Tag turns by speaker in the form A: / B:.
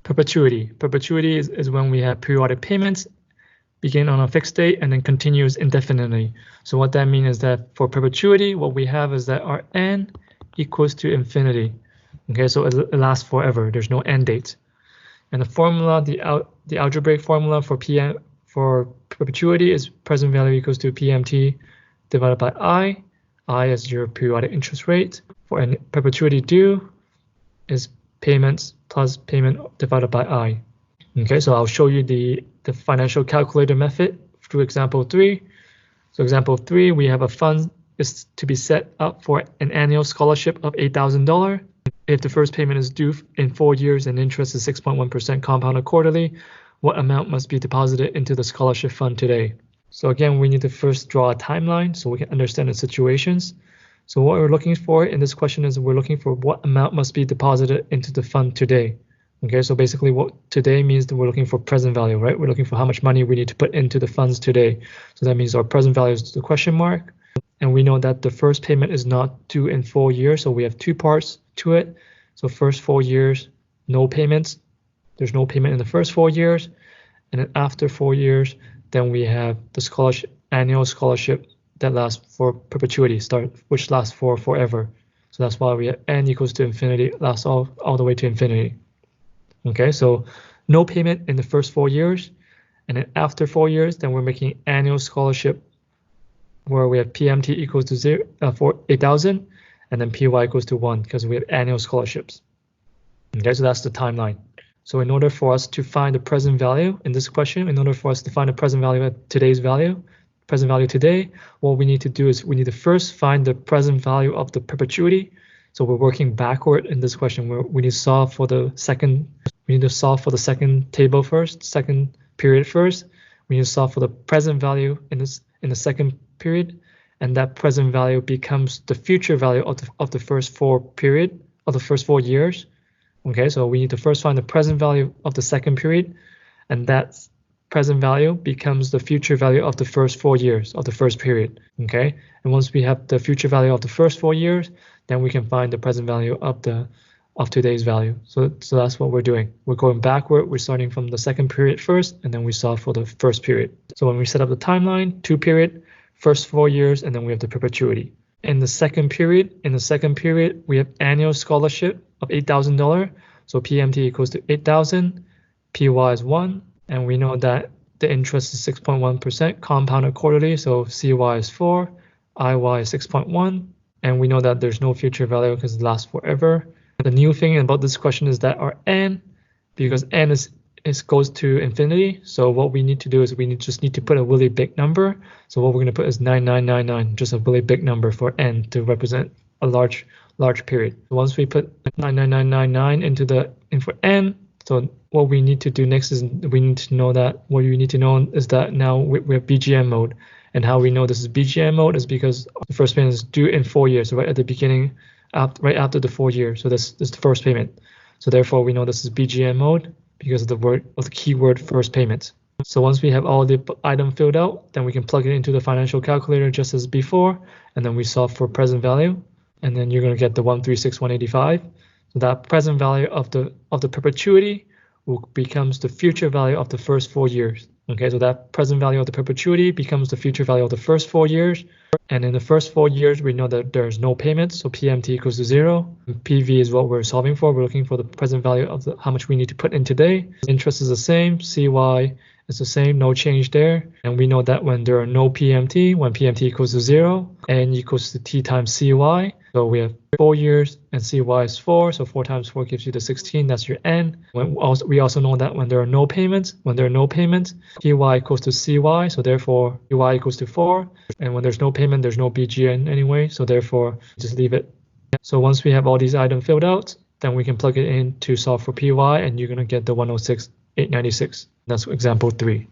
A: Perpetuity. Perpetuity is when we have periodic payments begin on a fixed date and then continues indefinitely. So what that means is that for perpetuity, what we have is that our n equals to infinity. Okay, so it lasts forever. There's no end date. And the formula, the algebraic formula for perpetuity is present value equals to PMT divided by I. I is your periodic interest rate. For a perpetuity due is payments plus payment divided by I. Okay, so I'll show you the financial calculator method through example 3. So example 3, we have a fund is to be set up for an annual scholarship of $8,000. If the first payment is due in 4 years and interest is 6.1% compounded quarterly, what amount must be deposited into the scholarship fund today? So again, we need to first draw a timeline so we can understand the situations. So what we're looking for in this question is we're looking for what amount must be deposited into the fund today. Okay, so basically what today means that we're looking for present value, right? We're looking for how much money we need to put into the funds today. So that means our present value is the question mark. And we know that the first payment is not due in 4 years. So we have 2 parts to it. So first 4 years, no payments. There's no payment in the first 4 years. And then after 4 years, then we have the scholarship, annual scholarship that lasts for perpetuity, which lasts for forever. So that's why we have n equals to infinity, lasts all the way to infinity. Okay, so no payment in the first 4 years. And then after 4 years, then we're making annual scholarship where we have PMT equals to 0 for 8,000 and then PY equals to 1 because we have annual scholarships. Okay, so that's the timeline. So in order for us to find the present value in this question, in order for us to find the present value at today's value, present value today, what we need to do is we need to first find the present value of the perpetuity. So we're working backward in this question where we need to solve for the second table first, second period first. We need to solve for the present value in the second period, and that present value becomes the future value of the first 4 years. Okay, so we need to first find the present value of the second period, and that present value becomes the future value of the first 4 years of the first period. Okay, and once we have the future value of the first 4 years, then we can find the present value of today's value. So that's what we're doing. We're going backward. We're starting from the second period first, and then we solve for the first period. So when we set up the timeline, 2 period, first 4 years, and then we have the perpetuity. In the second period, we have annual scholarship of $8,000. So PMT equals to 8,000, PY is 1, and we know that the interest is 6.1% compounded quarterly. So CY is 4, IY is 6.1, and we know that there's no future value because it lasts forever. The new thing about this question is that our n, because n goes to infinity, so what we need to do is we just need to put a really big number. So what we're going to put is 9999, just a really big number for n to represent a large period. Once we put 99999 in for n, so what we need to do next is we need to know that what you need to know is that now we have BGM mode. And how we know this is BGM mode is because the first payment is due in 4 years, so right at the beginning, right after the 4 years. So this is the first payment. So therefore we know this is BGM mode because of the keyword first payment. So once we have all the item filled out, then we can plug it into the financial calculator just as before, and then we solve for present value, and then you're going to get the 136,185. So that present value of the perpetuity becomes the future value of the first 4 years. Okay, so that present value of the perpetuity becomes the future value of the first 4 years. And in the first 4 years, we know that there's no payment, so PMT equals to 0. PV is what we're solving for. We're looking for the present value of how much we need to put in today. Interest is the same. CY is the same, no change there. And we know that when there are no PMT, when PMT equals to 0, N equals to T times CY. So we have 4 years and CY is 4. So 4 times 4 gives you the 16. That's your N. We also know that when there are no payments, PY equals to CY. So therefore, PY equals to 4. And when there's no payment, there's no BGN anyway. So therefore, just leave it. So once we have all these items filled out, then we can plug it in to solve for PY, and you're going to get the 106,896. That's example 3.